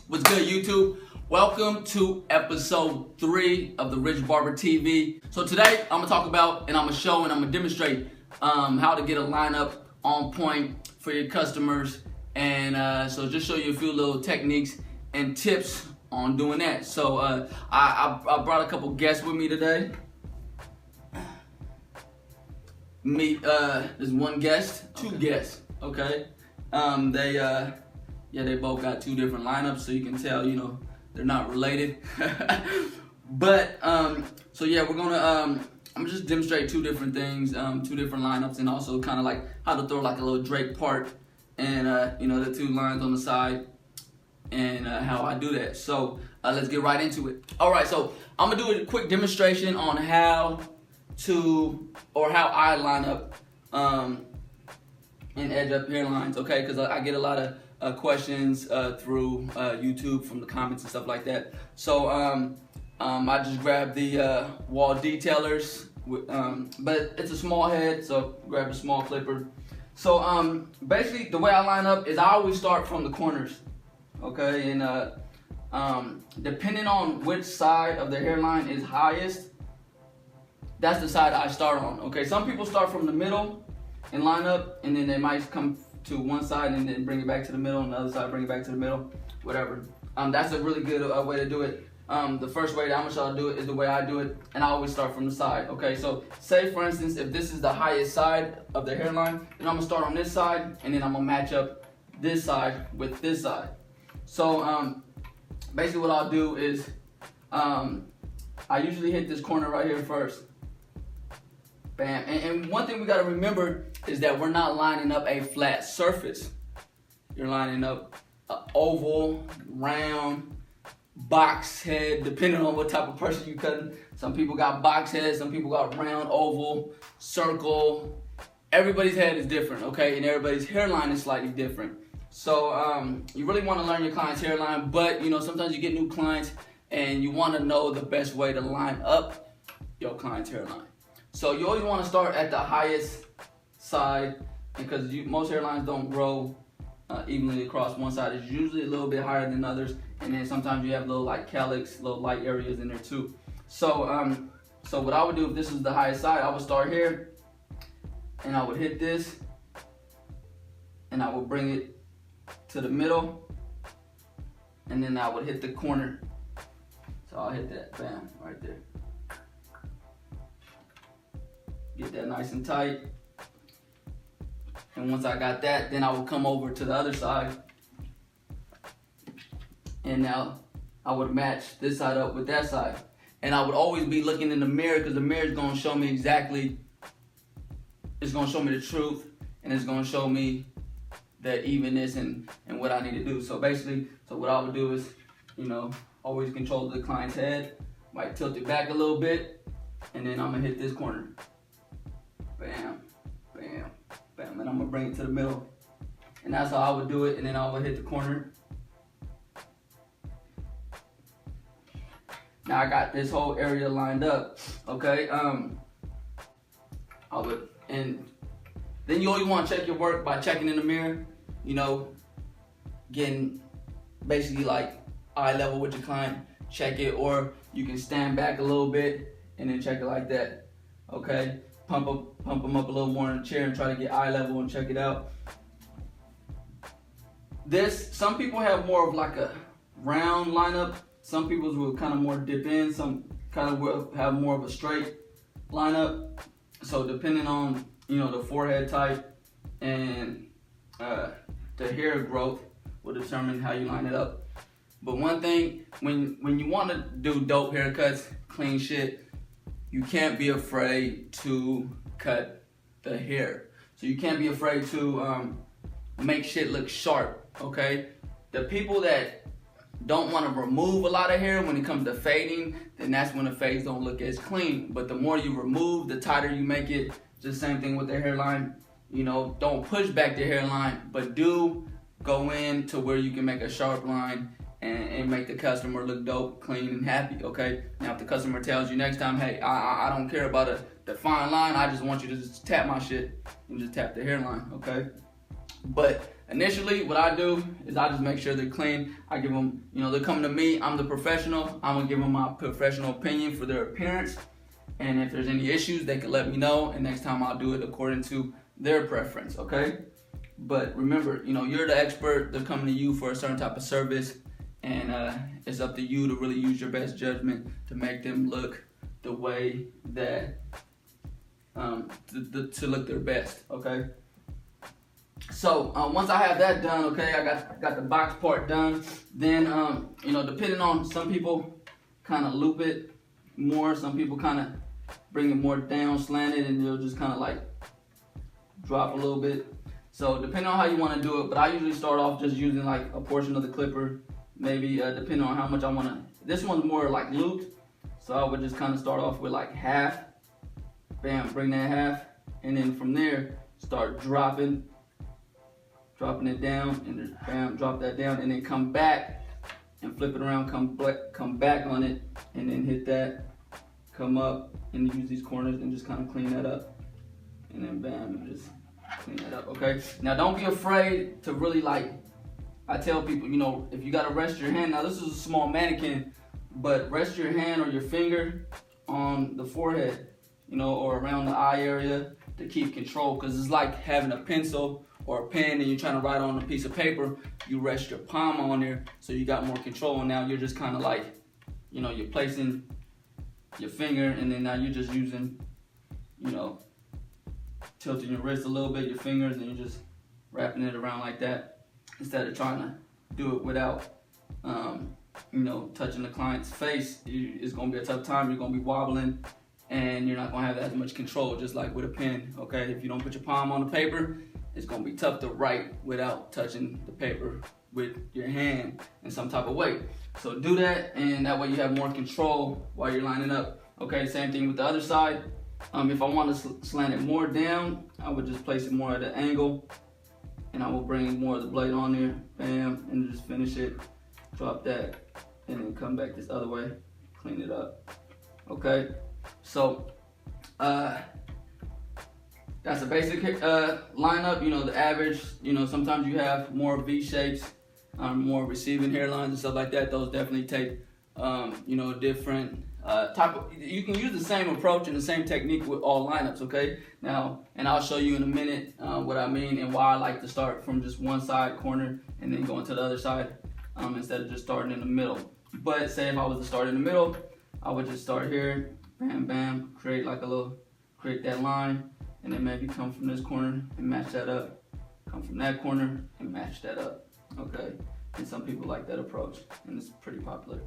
What's good, YouTube? Welcome to episode 3 of the Rich Barber TV. So today I'm gonna talk about, and I'm gonna show, and I'm gonna demonstrate how to get a lineup on point for your customers, and so just show you a few little techniques and tips on doing that. So I brought a couple guests with me today. There's one guest, two guests. Okay, they both got two different lineups, so you can tell, they're not related. But so yeah, we're gonna I'm gonna just demonstrate two different things, two different lineups, and also kind of like how to throw like a little Drake part, and the two lines on the side, and how I do that. So let's get right into it. All right, so I'm gonna do a quick demonstration on how I line up and edge up hairlines, okay? Because I get a lot of questions through YouTube from the comments and stuff like that. So I just grabbed the wall detailers, but it's a small head, so grab a small clipper. So basically the way I line up is I always start from the corners, okay? And depending on which side of the hairline is highest, that's the side I start on, okay? Some people start from the middle and line up, and then they might come to one side and then bring it back to the middle, and the other side bring it back to the middle, whatever. That's a really good way to do it. The first way that I'm gonna show you how to do it is the way I do it, and I always start from the side, okay? So say for instance, if this is the highest side of the hairline, then I'm gonna start on this side, and then I'm gonna match up this side with this side. So basically what I'll do is I usually hit this corner right here first. Bam. And one thing we gotta remember is that we're not lining up a flat surface. You're lining up an oval, round, box head, depending on what type of person you're cutting. Some people got box heads, some people got round, oval, circle. Everybody's head is different, okay? And everybody's hairline is slightly different. So you really wanna learn your client's hairline, but sometimes you get new clients and you wanna know the best way to line up your client's hairline. So you always want to start at the highest side, because most hairlines don't grow evenly across one side. It's usually a little bit higher than others, and then sometimes you have little like calyx, little light areas in there too. So so what I would do if this was the highest side, I would start here, and I would hit this, and I would bring it to the middle, and then I would hit the corner. So I'll hit that, bam, right there. Get that nice and tight. And once I got that, then I would come over to the other side. And now I would match this side up with that side. And I would always be looking in the mirror, because the mirror is going to show me exactly, it's going to show me the truth, and it's going to show me the evenness and what I need to do. So basically, what I would do is, always control the client's head, might tilt it back a little bit, and then I'm going to hit this corner. Bam, bam, bam, and I'm gonna bring it to the middle. And that's how I would do it, and then I would hit the corner. Now I got this whole area lined up, okay? And then you always wanna check your work by checking in the mirror, getting basically like eye level with your client, check it, or you can stand back a little bit and then check it like that, okay? Pump them up a little more in the chair and try to get eye level and check it out. Some people have more of like a round lineup. Some people will kind of more dip in. Some kind of will have more of a straight lineup. So depending on the forehead type and the hair growth will determine how you line it up. But one thing, when you want to do dope haircuts, clean shit, you can't be afraid to cut the hair. So you can't be afraid to make shit look sharp, okay? The people that don't want to remove a lot of hair when it comes to fading, then that's when the fades don't look as clean. But the more you remove, the tighter you make it. Just same thing with the hairline. Don't push back the hairline, but do go in to where you can make a sharp line and make the customer look dope, clean, and happy, okay? Now, if the customer tells you next time, hey, I don't care about the fine line, I just want you to just tap my shit, and just tap the hairline, okay? But initially what I do is I just make sure they're clean. I give them, they're coming to me, I'm the professional. I'm gonna give them my professional opinion for their appearance. And if there's any issues, they can let me know, and next time I'll do it according to their preference, okay? But remember, you're the expert. They're coming to you for a certain type of service, and it's up to you to really use your best judgment to make them look the way that, to look their best, okay? So once I have that done, okay, I got the box part done, then, depending on, some people kind of loop it more, some people kind of bring it more down, slanted, and they'll just kind of like drop a little bit. So depending on how you want to do it, but I usually start off just using like a portion of the clipper, maybe depending on how much I want to. This one's more like looped, so I would just kind of start off with like half, bam, bring that half, and then from there start dropping it down, and just bam, drop that down, and then come back and flip it around, come back on it, and then hit that, come up, and use these corners and just kind of clean that up, and then bam, and just clean that up, okay? Now don't be afraid to really I tell people, if you gotta rest your hand, now this is a small mannequin, but rest your hand or your finger on the forehead, or around the eye area to keep control, because it's like having a pencil or a pen and you're trying to write on a piece of paper. You rest your palm on there so you got more control, and now you're just kind of like, you're placing your finger, and then now you're just using, tilting your wrist a little bit, your fingers, and you're just wrapping it around like that, instead of trying to do it without, touching the client's face. It's going to be a tough time. You're going to be wobbling, and you're not going to have as much control, just like with a pen, okay? If you don't put your palm on the paper, it's going to be tough to write without touching the paper with your hand in some type of way. So do that, and that way you have more control while you're lining up. Okay, same thing with the other side. If I want to slant it more down, I would just place it more at an angle, and I will bring more of the blade on there, bam, and just finish it, drop that, and then come back this other way, clean it up. Okay, so that's a basic lineup. The average, sometimes you have more V shapes, more receiving hairlines and stuff like that. Those definitely take, different type of. You can use the same approach and the same technique with all lineups, okay? Now, and I'll show you in a minute what I mean and why I like to start from just one side corner and then go into the other side instead of just starting in the middle. But say if I was to start in the middle, I would just start here, bam, bam, create that line, and then maybe come from this corner and match that up, come from that corner and match that up, okay? And some people like that approach, and it's pretty popular.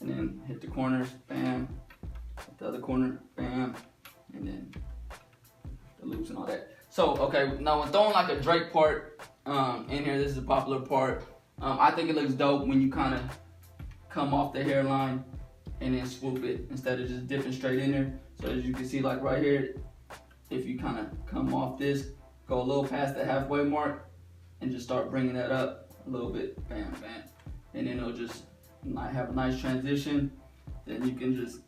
And then hit the corners, bam, hit the other corner, bam, and then the loops and all that. So, okay, now when throwing like a drape part in here, this is a popular part. I think it looks dope when you kind of come off the hairline and then swoop it instead of just dipping straight in there. So as you can see, like right here, if you kind of come off this, go a little past the halfway mark, and just start bringing that up a little bit, bam, bam, and then it'll just have a nice transition. Then you can just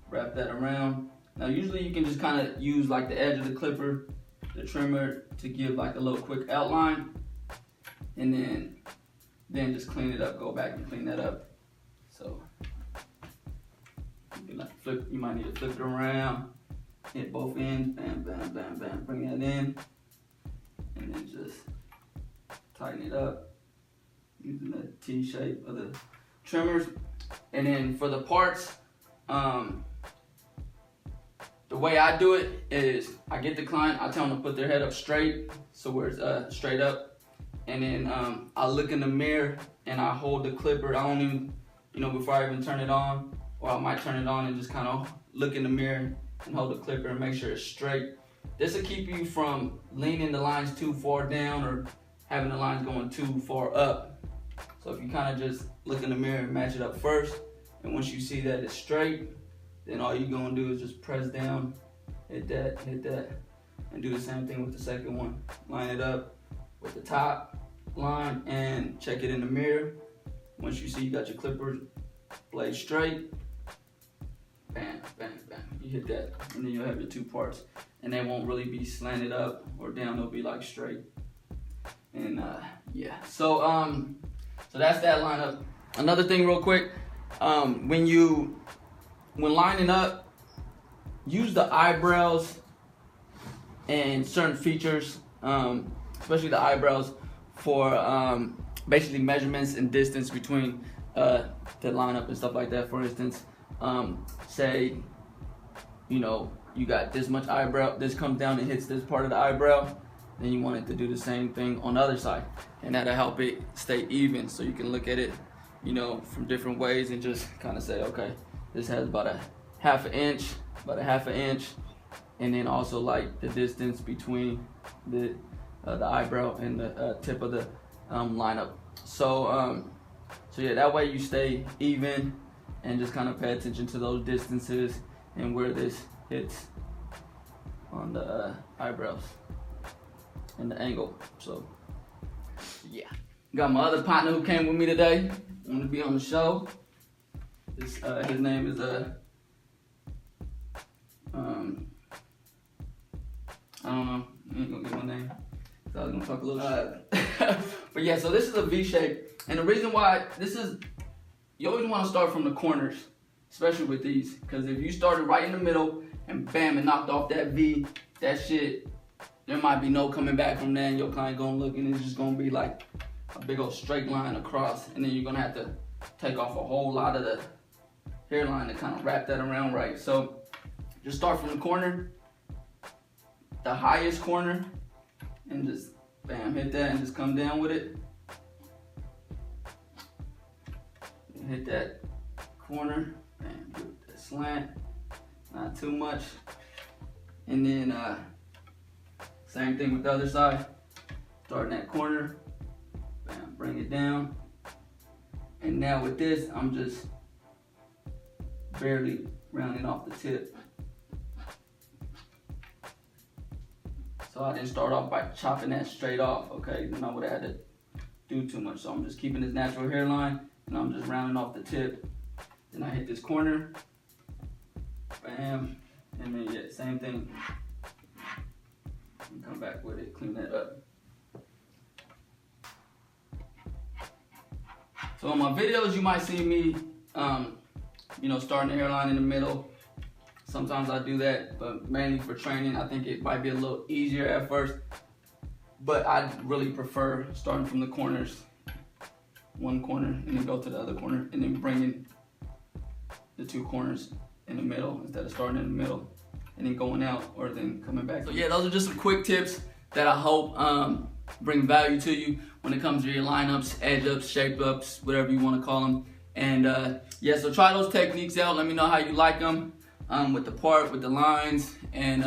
wrap that around. Now usually you can just kind of use like the edge of the clipper, the trimmer, to give like a little quick outline, and then just clean it up, go back and clean that up. So you might need to flip it around, hit both ends, bam, bam, bam, bam, bring that in, and then just tighten it up using the T shape of the trimmers. And then for the parts, the way I do it is I get the client, I tell them to put their head up straight, so where it's straight up, and then I look in the mirror and I hold the clipper. I don't even, before I even turn it on, or I might turn it on and just kind of look in the mirror and hold the clipper and make sure it's straight. This will keep you from leaning the lines too far down or having the lines going too far up. So if you kind of just look in the mirror and match it up first, and once you see that it's straight, then all you're gonna do is just press down, hit that, and do the same thing with the second one. Line it up with the top line and check it in the mirror. Once you see you got your clipper blade straight, bam, bam, bam, you hit that, and then you'll have your two parts, and they won't really be slanted up or down, they'll be like straight. And yeah, so that's that lineup. Another thing real quick, when lining up, use the eyebrows and certain features, especially the eyebrows, for basically measurements and distance between the lineup and stuff like that. For instance, say, you know, you got this much eyebrow, this comes down and hits this part of the eyebrow, then you want it to do the same thing on the other side, and that'll help it stay even. So you can look at it, you know, from different ways and just kind of say, okay, this has about a half an inch, and then also like the distance between the eyebrow and the tip of the lineup. So yeah, that way you stay even and just kind of pay attention to those distances and where this hits on the eyebrows and the angle. So yeah, got my other partner who came with me today, wanted to be on the show. His name is I don't know, I ain't gonna get my name, so I was gonna talk a little shit. But yeah, so this is a V-shape, and the reason why this is, you always want to start from the corners, especially with these, because if you started right in the middle and bam, and knocked off that V, that shit, there might be no coming back from that, and your client gonna look and it's just gonna be like a big old straight line across, and then you're gonna have to take off a whole lot of the hairline to kind of wrap that around right. So just start from the corner, the highest corner, and just bam, hit that and just come down with it. And hit that corner, bam, give that slant, not too much. And then same thing with the other side. Start in that corner, bam, bring it down. And now with this, I'm just barely rounding off the tip. So I didn't start off by chopping that straight off, okay? Then I would have had to do too much. So I'm just keeping this natural hairline, and I'm just rounding off the tip. Then I hit this corner, bam, and then yeah, same thing. And come back with it, clean that up. So in my videos, you might see me, you know, starting the hairline in the middle. Sometimes I do that, but mainly for training. I think it might be a little easier at first, but I really prefer starting from the corners, one corner, and then go to the other corner, and then bringing the two corners in the middle instead of starting in the middle and then going out or then coming back. So yeah, those are just some quick tips that I hope bring value to you when it comes to your lineups, edge ups, shape ups, whatever you want to call them. And yeah, so try those techniques out. Let me know how you like them. With the part, with the lines, and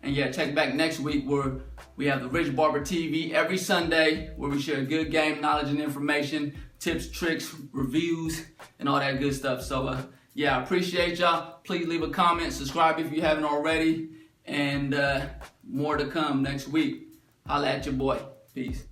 yeah, check back next week where we have the Rich Barber TV every Sunday, where we share good game knowledge and information, tips, tricks, reviews, and all that good stuff. So yeah, I appreciate y'all. Please leave a comment, subscribe if you haven't already, and more to come next week. Holla at your boy. Peace.